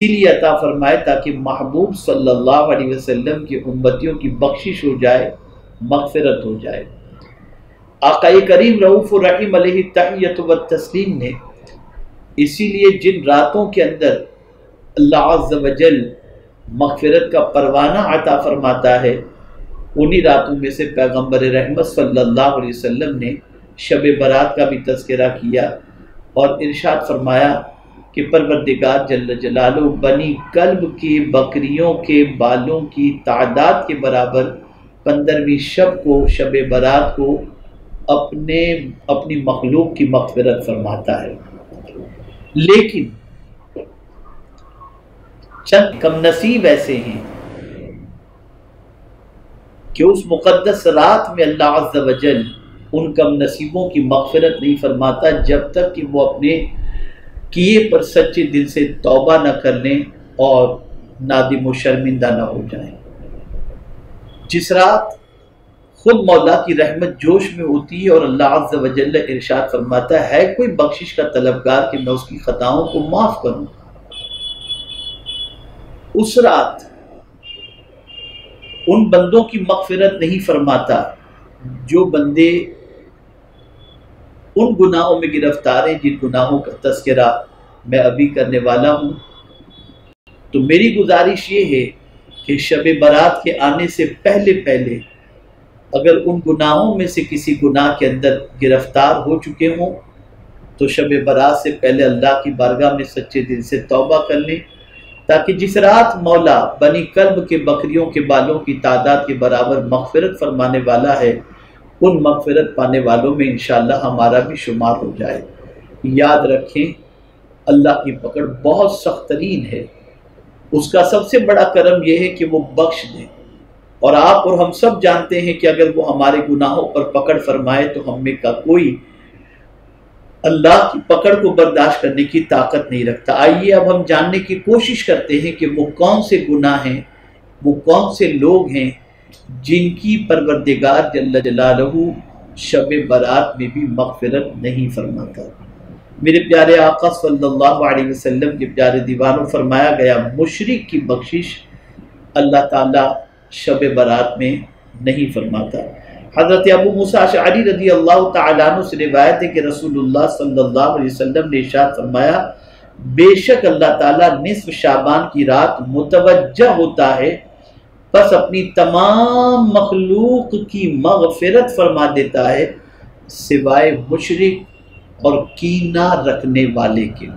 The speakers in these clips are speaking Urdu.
لیے عطا فرمائے تاکہ محبوب صلی اللہ علیہ وسلم کی امتیوں کی بخشش ہو جائے، مغفرت ہو جائے۔ آقا کریم رؤوف الرحیم علیہ التحیۃ والتسلیم نے اسی لیے جن راتوں کے اندر اللہ عز و جل مغفرت کا پروانہ عطا فرماتا ہے، انہی راتوں میں سے پیغمبر رحمت صلی اللہ علیہ وسلم نے شب برات کا بھی تذکرہ کیا اور ارشاد فرمایا کہ پروردگار جل جلالہ بنی کلب کی بکریوں کے بالوں کی تعداد کے برابر 15ویں شب کو، شب برات کو اپنی مخلوق کی مغفرت فرماتا ہے۔ لیکن چند کم نصیب ایسے ہیں کہ اس مقدس رات میں اللہ عز و جل ان کم نصیبوں کی مغفرت نہیں فرماتا جب تک کہ وہ اپنے کیے پر سچے دل سے توبہ نہ کر لیں اور نادم و شرمندہ نہ ہو جائیں۔ جس رات خود مولا کی رحمت جوش میں ہوتی ہے اور اللہ عز و جل ارشاد فرماتا ہے کوئی بخشش کا طلبگار کہ میں اس کی خطاؤں کو معاف کروں، اس رات ان بندوں کی مغفرت نہیں فرماتا جو بندے ان گناہوں میں گرفتار ہیں جن گناہوں کا تذکرہ میں ابھی کرنے والا ہوں۔ تو میری گزارش یہ ہے کہ شب برات کے آنے سے پہلے اگر ان گناہوں میں سے کسی گناہ کے اندر گرفتار ہو چکے ہوں تو شب برات سے پہلے اللہ کی بارگاہ میں سچے دل سے توبہ کر لیں، تاکہ جس رات مولا بنی کلب کے بکریوں کے بالوں کی تعداد کے برابر مغفرت فرمانے والا ہے، ان مغفرت پانے والوں میں انشاءاللہ ہمارا بھی شمار ہو جائے۔ یاد رکھیں اللہ کی پکڑ بہت سخت ترین ہے، اس کا سب سے بڑا کرم یہ ہے کہ وہ بخش دے، اور آپ اور ہم سب جانتے ہیں کہ اگر وہ ہمارے گناہوں پر پکڑ فرمائے تو ہم میں کا کوئی اللہ کی پکڑ کو برداشت کرنے کی طاقت نہیں رکھتا۔ آئیے اب ہم جاننے کی کوشش کرتے ہیں کہ وہ کون سے گناہ ہیں، وہ کون سے لوگ ہیں جن کی پروردگار جل جلالہ شب برات میں بھی مغفرت نہیں فرماتا۔ میرے پیارے آقا صلی اللہ علیہ وسلم کے پیارے دیوانوں، فرمایا گیا مشرک کی بخشش اللہ تعالیٰ شب برات میں نہیں فرماتا۔ حضرت ابو موسیٰ اشعری رضی اللہ تعالیٰ عنہ سے روایت ہے کہ رسول اللہ صلی اللہ علیہ وسلم نے ارشاد فرمایا بے شک اللہ تعالیٰ نصف شعبان کی رات متوجہ ہوتا ہے، بس اپنی تمام مخلوق کی مغفرت فرما دیتا ہے سوائے مشرک اور کینہ رکھنے والے کے۔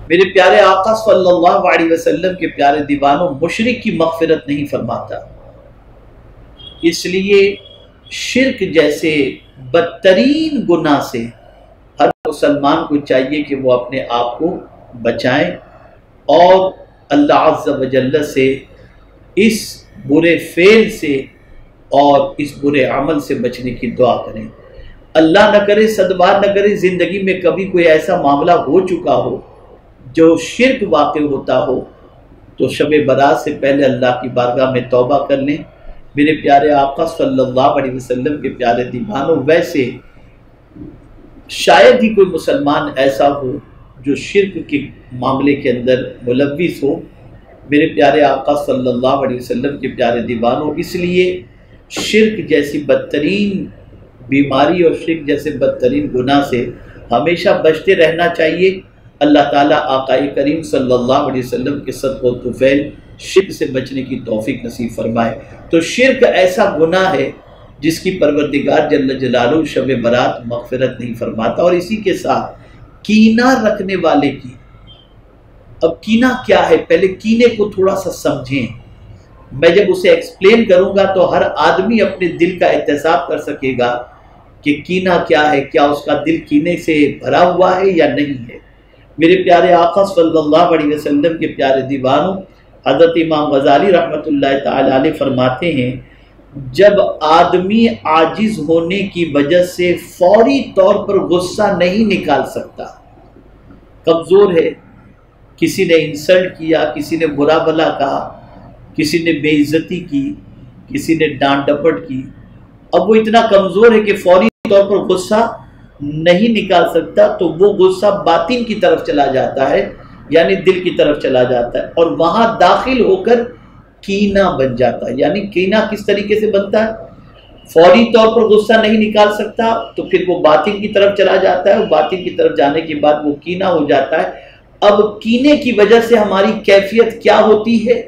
میرے پیارے آقا صلی اللہ علیہ وسلم کے پیارے دیوانوں، مشرک کی مغفرت نہیں فرماتا، اس لیے شرک جیسے بدترین گناہ سے ہر مسلمان کو چاہیے کہ وہ اپنے آپ کو بچائیں اور اللہ عز و جل سے اس برے فعل سے اور اس برے عمل سے بچنے کی دعا کریں۔ اللہ نہ کرے، صدبار نہ کرے، زندگی میں کبھی کوئی ایسا معاملہ ہو چکا ہو جو شرک واقع ہوتا ہو تو شب برات سے پہلے اللہ کی بارگاہ میں توبہ کر لیں۔ میرے پیارے آقا صلی اللہ علیہ وسلم کے پیارے دیوانوں، ویسے شاید ہی کوئی مسلمان ایسا ہو جو شرک کے معاملے کے اندر ملوث ہو۔ میرے پیارے آقا صلی اللہ علیہ وسلم کے پیارے دیوانوں، اس لیے شرک جیسی بدترین بیماری اور شرک جیسے بدترین گناہ سے ہمیشہ بچتے رہنا چاہیے۔ اللہ تعالیٰ آقا کریم صلی اللہ علیہ وسلم کے صدقہ و طفیل شرک سے بچنے کی توفیق نصیب فرمائے۔ تو شرک ایسا گناہ ہے جس کی پروردگار جل جلالہ شب برات مغفرت نہیں فرماتا، اور اسی کے ساتھ کینہ رکھنے والے کی۔ اب کینہ کیا ہے؟ پہلے کینے کو تھوڑا سا سمجھیں۔ میں جب اسے ایکسپلین کروں گا تو ہر آدمی اپنے دل کا احتساب کر سکے گا کہ کینہ کیا ہے، کیا اس کا دل کینے سے بھرا ہوا ہے یا نہیں ہے۔ میرے پیارے آقا صلی اللہ علیہ وسلم کے پیارے دیوانوں، حضرت امام غزالی رحمۃ اللہ تعالی علیہ فرماتے ہیں جب آدمی عاجز ہونے کی وجہ سے فوری طور پر غصہ نہیں نکال سکتا، کمزور ہے، کسی نے انسلٹ کیا، کسی نے برا بھلا کہا، کسی نے بے عزتی کی، کسی نے ڈانٹ ڈپٹ کی، اب وہ اتنا کمزور ہے کہ فوری طور پر غصہ نہیں نکال سکتا تو وہ غصہ باطن کی طرف چلا جاتا ہے، یعنی دل کی طرف چلا جاتا ہے، اور وہاں داخل ہو کر کینہ بن جاتا ہے۔ یعنی کینہ کس طریقے سے بنتا ہے؟ فوری طور پر غصہ نہیں نکال سکتا تو پھر وہ باطن کی طرف چلا جاتا ہے، اور باطن کی طرف جانے کے بعد وہ کینہ ہو جاتا ہے۔ اب کینے کی وجہ سے ہماری کیفیت کیا ہوتی ہے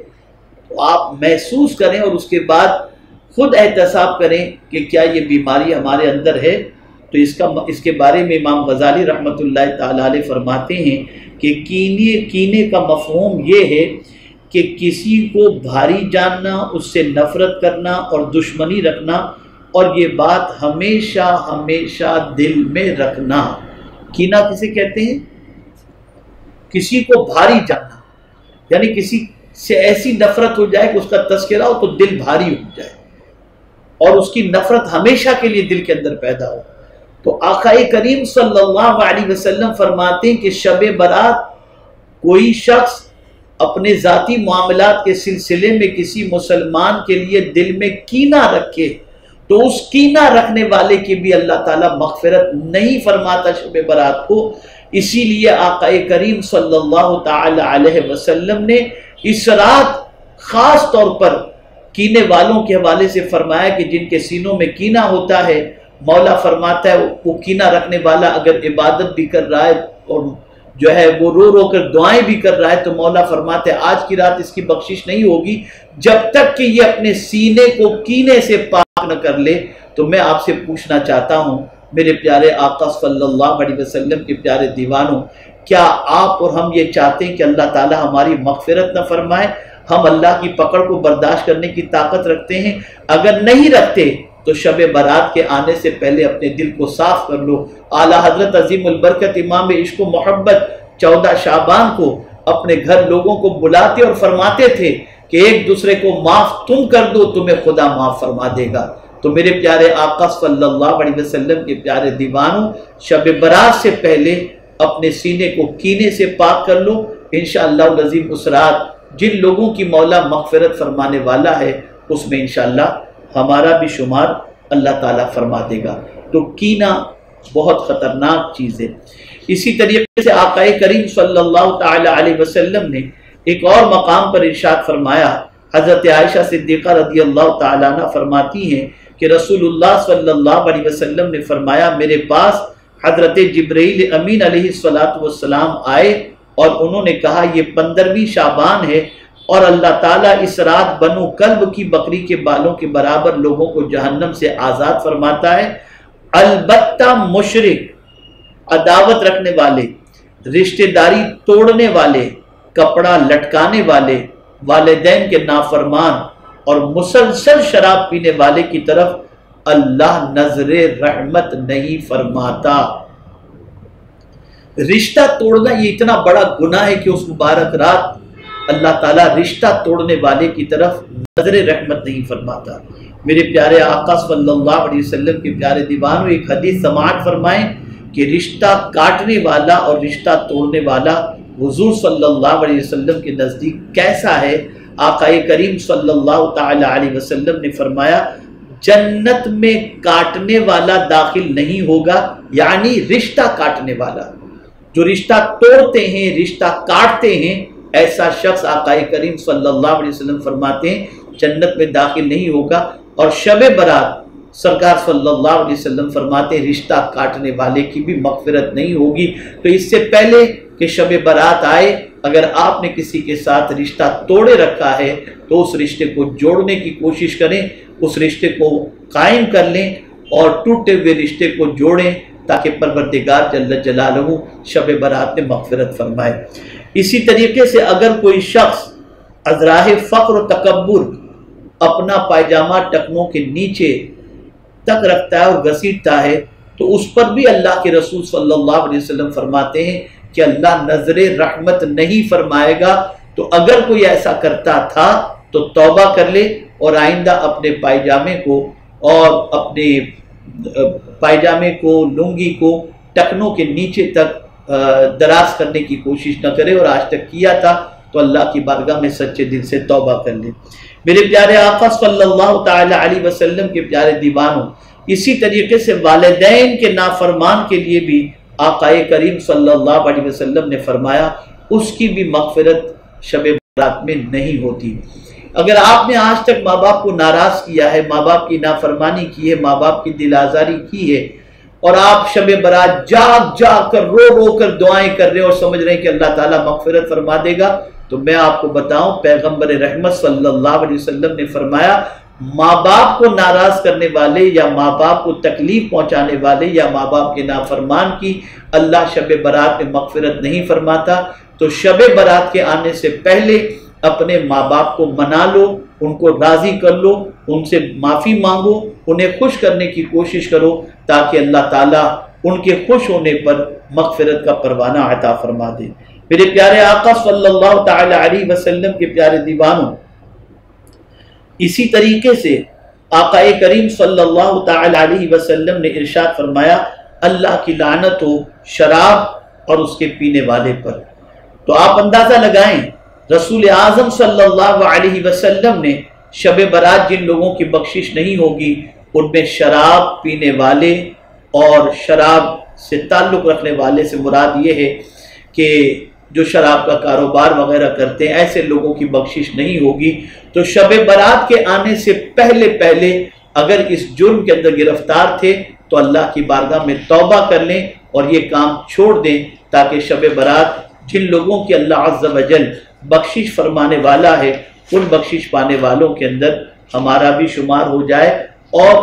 تو آپ محسوس کریں اور اس کے بعد خود احتساب کریں کہ کیا یہ بیماری ہمارے اندر ہے۔ تو اس کے بارے میں امام غزالی رحمۃ اللہ تعالیٰ علیہ فرماتے ہیں کہ کینے کا مفہوم یہ ہے کہ کسی کو بھاری جاننا، اس سے نفرت کرنا اور دشمنی رکھنا، اور یہ بات ہمیشہ ہمیشہ دل میں رکھنا۔ کینہ کسے کہتے ہیں؟ کسی کو بھاری جاننا، یعنی کسی سے ایسی نفرت ہو جائے کہ اس کا تذکرہ ہو تو دل بھاری ہو جائے اور اس کی نفرت ہمیشہ کے لیے دل کے اندر پیدا ہو۔ تو آقا کریم صلی اللہ علیہ وسلم فرماتے ہیں کہ شب برات کوئی شخص اپنے ذاتی معاملات کے سلسلے میں کسی مسلمان کے لیے دل میں کینہ رکھے تو اس کینہ رکھنے والے کی بھی اللہ تعالیٰ مغفرت نہیں فرماتا شب برات کو۔ اسی لیے آقا کریم صلی اللہ تعالی علیہ وسلم نے اس رات خاص طور پر کینے والوں کے حوالے سے فرمایا کہ جن کے سینوں میں کینہ ہوتا ہے، مولا فرماتا ہے وہ کینہ رکھنے والا اگر عبادت بھی کر رہا ہے اور جو ہے وہ رو رو کر دعائیں بھی کر رہا ہے تو مولا فرماتے ہیں آج کی رات اس کی بخشش نہیں ہوگی جب تک کہ یہ اپنے سینے کو کینے سے پاک نہ کر لے۔ تو میں آپ سے پوچھنا چاہتا ہوں میرے پیارے آقا صلی اللہ علیہ وسلم کے پیارے دیوانوں، کیا آپ اور ہم یہ چاہتے ہیں کہ اللہ تعالی ہماری مغفرت نہ فرمائے؟ ہم اللہ کی پکڑ کو برداشت کرنے کی طاقت رکھتے ہیں؟ اگر نہیں رکھتے تو شب برات کے آنے سے پہلے اپنے دل کو صاف کر لو۔ اعلیٰ حضرت عظیم البرکت امام عشق و محبت 14 شعبان کو اپنے گھر لوگوں کو بلاتے اور فرماتے تھے کہ ایک دوسرے کو معاف تم کر دو تمہیں خدا معاف فرما دے گا۔ تو میرے پیارے آقا صلی اللہ علیہ وسلم کے پیارے دیوانوں، شب برات سے پہلے اپنے سینے کو کینے سے پاک کر لو۔ انشاءاللہ العظیم اس رات جن لوگوں کی مولا مغفرت فرمانے والا ہے اس میں انشاءاللہ ہمارا بھی شمار اللہ تعالیٰ فرما دے گا۔ تو کینہ بہت خطرناک چیز ہے۔ اسی طریقے سے آقا کریم صلی اللہ تعالی علیہ وسلم نے ایک اور مقام پر ارشاد فرمایا، حضرت عائشہ صدیقہ رضی اللہ تعالیٰ عنہ فرماتی ہیں کہ رسول اللہ صلی اللہ علیہ وسلم نے فرمایا میرے پاس حضرت جبرائیل امین علیہ السلام آئے اور انہوں نے کہا یہ 15ویں شعبان ہے اور اللہ تعالیٰ اس رات بنو کلب کی بکری کے بالوں کے برابر لوگوں کو جہنم سے آزاد فرماتا ہے، البتہ مشرک، عداوت رکھنے والے، رشتہ داری توڑنے والے، کپڑا لٹکانے والے، والدین کے نافرمان اور مسلسل شراب پینے والے کی طرف اللہ نظر رحمت نہیں فرماتا۔ رشتہ توڑنا یہ اتنا بڑا گناہ ہے کہ اس مبارک رات اللہ تعالیٰ رشتہ توڑنے والے کی طرف نظر رحمت نہیں فرماتا۔ میرے پیارے آقا صلی اللہ علیہ وسلم کے پیارے دیوانوں ایک حدیث سماعت فرمائیں کہ رشتہ کاٹنے والا اور رشتہ توڑنے والا حضور صلی اللہ علیہ وسلم کے نزدیک کیسا ہے؟ آقا کریم صلی اللہ تعالی علیہ وسلم نے فرمایا جنت میں کاٹنے والا داخل نہیں ہوگا، یعنی رشتہ کاٹنے والا، جو رشتہ توڑتے ہیں، رشتہ کاٹتے ہیں، ایسا شخص آقا کریم صلی اللہ علیہ وسلم فرماتے ہیں جنت میں داخل نہیں ہوگا۔ اور شب برات سرکار صلی اللہ علیہ وسلم فرماتے ہیں رشتہ کاٹنے والے کی بھی مغفرت نہیں ہوگی۔ تو اس سے پہلے کہ شب برات آئے اگر آپ نے کسی کے ساتھ رشتہ توڑے رکھا ہے تو اس رشتے کو جوڑنے کی کوشش کریں، اس رشتے کو قائم کر لیں اور ٹوٹے ہوئے رشتے کو جوڑیں تاکہ پروردگار جل جلالہ شب برات میں مغفرت فرمائے۔ اسی طریقے سے اگر کوئی شخص از راہ فقر و تکبر اپنا پائجامہ ٹکنوں کے نیچے تک رکھتا ہے اور گھسیٹتا ہے تو اس پر بھی اللہ کے رسول صلی اللہ علیہ وسلم فرماتے ہیں کہ اللہ نظر رحمت نہیں فرمائے گا۔ تو اگر کوئی ایسا کرتا تھا تو توبہ کر لے اور آئندہ اپنے پائجامے کو اور اپنے پائجامے کو، لنگی کو ٹکنوں کے نیچے تک دراز کرنے کی کوشش نہ کرے، اور آج تک کیا تھا تو اللہ کی بارگاہ میں سچے دل سے توبہ کر لے۔ میرے پیارے آقا صلی اللہ تعالی علیہ وسلم کے پیارے دیوانوں، اسی طریقے سے والدین کے نافرمان کے لیے بھی آقا کریم صلی اللہ علیہ وسلم نے فرمایا اس کی بھی مغفرت شب برات میں نہیں ہوتی۔ اگر آپ نے آج تک ماں باپ کو ناراض کیا ہے، ماں باپ کی نافرمانی کی ہے، ماں باپ کی دل آزاری کی ہے، اور آپ شب برات جاگ جاگ کر رو رو کر دعائیں کر رہے ہیں اور سمجھ رہے ہیں کہ اللہ تعالیٰ مغفرت فرما دے گا، تو میں آپ کو بتاؤں پیغمبر رحمت صلی اللہ علیہ وسلم نے فرمایا ماں باپ کو ناراض کرنے والے یا ماں باپ کو تکلیف پہنچانے والے یا ماں باپ کے نافرمان کی اللہ شب برات میں مغفرت نہیں فرماتا۔ تو شب برات کے آنے سے پہلے اپنے ماں باپ کو منا لو، ان کو راضی کر لو، ان سے معافی مانگو، انہیں خوش کرنے کی کوشش کرو تاکہ اللہ تعالیٰ ان کے خوش ہونے پر مغفرت کا پروانہ عطا فرما دے۔ میرے پیارے آقا صلی اللہ تعالی علیہ وسلم کے پیارے دیوانوں، اسی طریقے سے آقا کریم صلی اللہ تعالی علیہ وسلم نے ارشاد فرمایا اللہ کی لعنت ہو شراب اور اس کے پینے والے پر۔ تو آپ اندازہ لگائیں رسول اعظم صلی اللہ علیہ وسلم نے شب برات جن لوگوں کی بخشش نہیں ہوگی ان میں شراب پینے والے اور شراب سے تعلق رکھنے والے سے مراد یہ ہے کہ جو شراب کا کاروبار وغیرہ کرتے ہیں ایسے لوگوں کی بخشش نہیں ہوگی۔ تو شب برات کے آنے سے پہلے پہلے اگر اس جرم کے اندر گرفتار تھے تو اللہ کی بارگاہ میں توبہ کر لیں اور یہ کام چھوڑ دیں تاکہ شب برات جن لوگوں کی اللہ عز و جل بخشش فرمانے والا ہے ان بخشش پانے والوں کے اندر ہمارا بھی شمار ہو جائے اور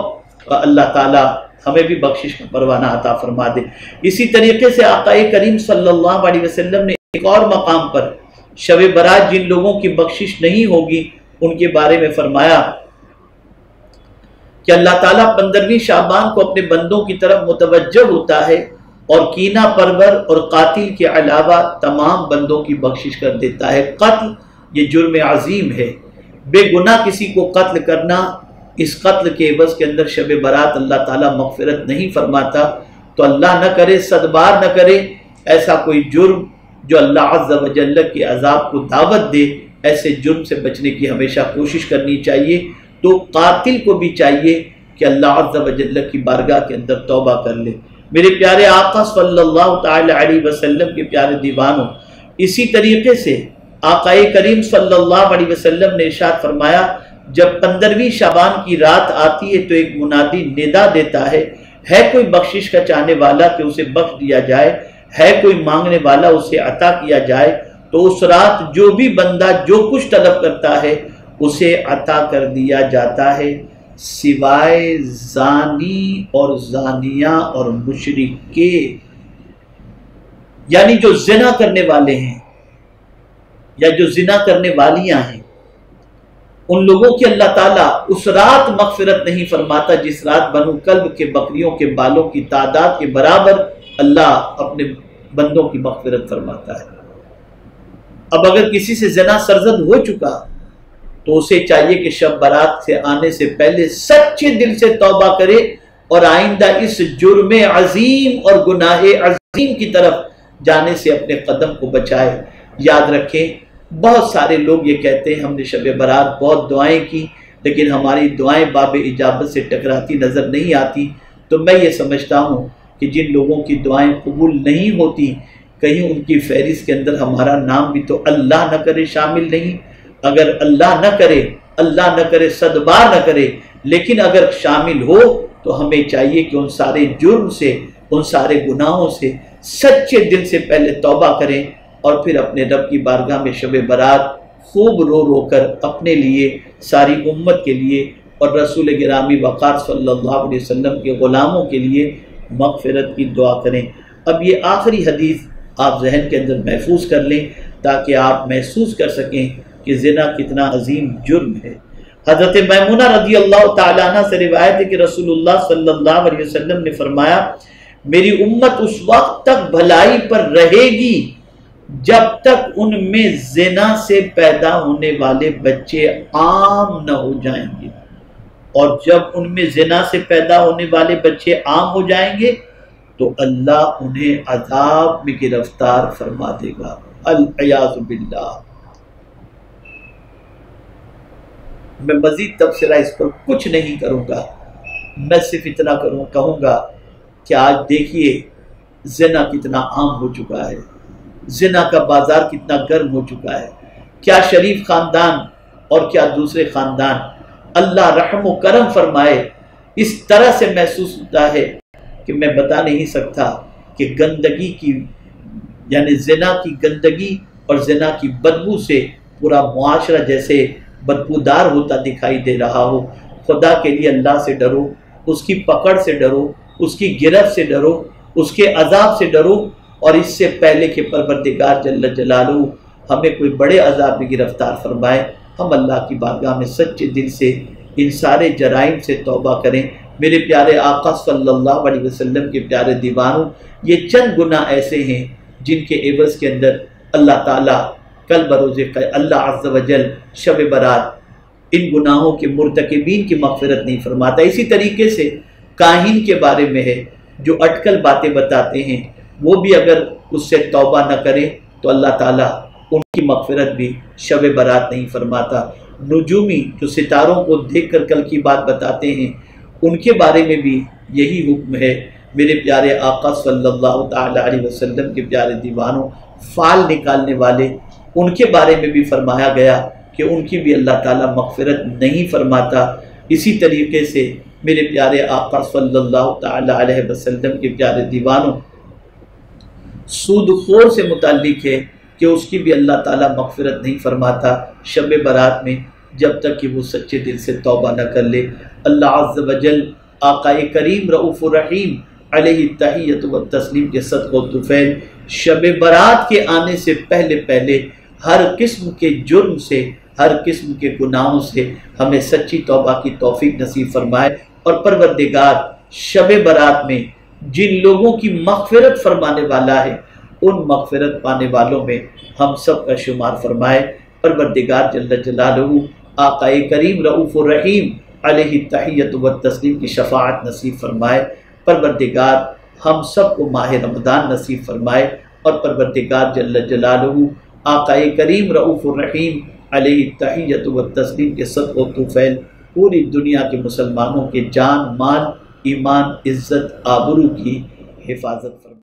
اللہ تعالیٰ ہمیں بھی بخشش کا پروانہ عطا فرما دے۔ اسی طریقے سے آقا کریم صلی اللہ علیہ وسلم نے ایک اور مقام پر شب برات جن لوگوں کی بخشش نہیں ہوگی ان کے بارے میں فرمایا کہ اللہ تعالیٰ 15ویں شعبان کو اپنے بندوں کی طرف متوجہ ہوتا ہے اور کینہ پرور اور قاتل کے علاوہ تمام بندوں کی بخشش کر دیتا ہے۔ قتل یہ جرم عظیم ہے، بے گناہ کسی کو قتل کرنا، اس قتل کے عوض کے اندر شب برات اللہ تعالیٰ مغفرت نہیں فرماتا۔ تو اللہ نہ کرے، صد بار نہ کرے ایسا کوئی جرم جو اللہ عز و جل کے عذاب کو دعوت دے، ایسے جرم سے بچنے کی ہمیشہ کوشش کرنی چاہیے۔ تو قاتل کو بھی چاہیے کہ اللہ عز و جل کی بارگاہ کے اندر توبہ کر لے۔ میرے پیارے آقا صلی اللہ تعالی علیہ وسلم کے پیارے دیوانوں، اسی طریقے سے آقا کریم صلی اللہ علیہ وسلم نے ارشاد فرمایا جب 15ویں شعبان کی رات آتی ہے تو ایک منادی ندا دیتا ہے کوئی بخشش کا چاہنے والا کہ اسے بخش دیا جائے، ہے کوئی مانگنے والا اسے عطا کیا جائے۔ تو اس رات جو بھی بندہ جو کچھ طلب کرتا ہے اسے عطا کر دیا جاتا ہے سوائے زانی اور زانیہ اور مشرک کے، یعنی جو زنا کرنے والے ہیں یا جو زنا کرنے والیاں ہیں ان لوگوں کی اللہ تعالیٰ اس رات مغفرت نہیں فرماتا جس رات بنو کلب کے بکریوں کے بالوں کی تعداد کے برابر اللہ اپنے بندوں کی مغفرت فرماتا ہے۔ اب اگر کسی سے زنا سرزد ہو چکا تو اسے چاہیے کہ شب برات سے آنے سے پہلے سچے دل سے توبہ کرے اور آئندہ اس جرم عظیم اور گناہ عظیم کی طرف جانے سے اپنے قدم کو بچائے۔ یاد رکھیں بہت سارے لوگ یہ کہتے ہیں ہم نے شب برات بہت دعائیں کی لیکن ہماری دعائیں باب اجابت سے ٹکراتی نظر نہیں آتی۔ تو میں یہ سمجھتا ہوں کہ جن لوگوں کی دعائیں قبول نہیں ہوتی کہیں ان کی فہرست کے اندر ہمارا نام بھی تو اللہ نہ کرے شامل نہیں۔ اگر اللہ نہ کرے 100 بار نہ کرے لیکن اگر شامل ہو تو ہمیں چاہیے کہ ان سارے جرم سے، ان سارے گناہوں سے سچے دل سے پہلے توبہ کریں اور پھر اپنے رب کی بارگاہ میں شب برات خوب رو رو کر اپنے لیے، ساری امت کے لیے اور رسول گرامی وقار صلی اللہ علیہ وسلم کے غلاموں کے لیے مغفرت کی دعا کریں۔ اب یہ آخری حدیث آپ ذہن کے اندر محفوظ کر لیں تاکہ آپ محسوس کر سکیں کہ زنا کتنا عظیم جرم ہے۔ حضرت میمونہ رضی اللہ تعالیٰ عنہ سے روایت ہے کہ رسول اللہ صلی اللہ علیہ وسلم نے فرمایا میری امت اس وقت تک بھلائی پر رہے گی جب تک ان میں زنا سے پیدا ہونے والے بچے عام نہ ہو جائیں گے، اور جب ان میں زنا سے پیدا ہونے والے بچے عام ہو جائیں گے تو اللہ انہیں عذاب میں گرفتار فرما دے گا۔ العیاذ باللہ۔ میں مزید تبصرہ اس پر کچھ نہیں کروں گا، میں صرف اتنا کہوں گا کہ آج دیکھیے زنا کتنا عام ہو چکا ہے، زنا کا بازار کتنا گرم ہو چکا ہے۔ کیا شریف خاندان اور کیا دوسرے خاندان، اللہ رحم و کرم فرمائے، اس طرح سے محسوس ہوتا ہے کہ میں بتا نہیں سکتا کہ گندگی کی یعنی زنا کی گندگی اور زنا کی بدبو سے پورا معاشرہ جیسے بدبودار ہوتا دکھائی دے رہا ہو۔ خدا کے لیے اللہ سے ڈرو، اس کی پکڑ سے ڈرو، اس کی گرفت سے ڈرو، اس کے عذاب سے ڈرو، اور اس سے پہلے کہ پروردگار جل جلالہ ہمیں کوئی بڑے عذاب میں گرفتار فرمائے، ہم اللہ کی بارگاہ میں سچے دل سے ان سارے جرائم سے توبہ کریں۔ میرے پیارے آقا صلی اللہ علیہ وسلم کے پیارے دیوانوں، یہ چند گناہ ایسے ہیں جن کے عوض کے اندر اللہ تعالیٰ کل بروز اللہ عز و جل شب برات ان گناہوں کے مرتکبین کی مغفرت نہیں فرماتا۔ اسی طریقے سے کاہن کے بارے میں ہے جو اٹکل باتیں بتاتے ہیں، وہ بھی اگر اس سے توبہ نہ کرے تو اللہ تعالیٰ ان کی مغفرت بھی شب برات نہیں فرماتا۔ نجومی جو ستاروں کو دیکھ کر کل کی بات بتاتے ہیں، ان کے بارے میں بھی یہی حکم ہے۔ میرے پیارے آقا صلی اللہ تعالیٰ علیہ وسلم کے پیارے دیوانوں، فال نکالنے والے، ان کے بارے میں بھی فرمایا گیا کہ ان کی بھی اللہ تعالیٰ مغفرت نہیں فرماتا۔ اسی طریقے سے میرے پیارے آقا صلی اللہ تعالیٰ علیہ وسلم کے پیارے دیوانوں، سود خور سے متعلق ہے کہ اس کی بھی اللہ تعالیٰ مغفرت نہیں فرماتا شب برات میں، جب تک کہ وہ سچے دل سے توبہ نہ کر لے۔ اللہ عز و جل آقا کریم رؤوف الرحیم علیہ التحیۃ والتسلیم کے صدقہ و طفیل شب برات کے آنے سے پہلے ہر قسم کے جرم سے، ہر قسم کے گناہوں سے ہمیں سچی توبہ کی توفیق نصیب فرمائے، اور پروردگار شب برات میں جن لوگوں کی مغفرت فرمانے والا ہے ان مغفرت پانے والوں میں ہم سب کا شمار فرمائے۔ پروردگار جل جلالہ آقا کریم رؤوف الرحیم علیہ التحیۃ والتسلیم کی شفاعت نصیب فرمائے۔ پروردگار ہم سب کو ماہ رمضان نصیب فرمائے، اور پروردگار جل جلالہ آقا کریم رؤوف الرحیم علیہ التحیۃ والتسلیم کے صدقہ و طفیل پوری دنیا کے مسلمانوں کے جان، مال، ایمان، عزت، آبرو کی حفاظت فرمائے۔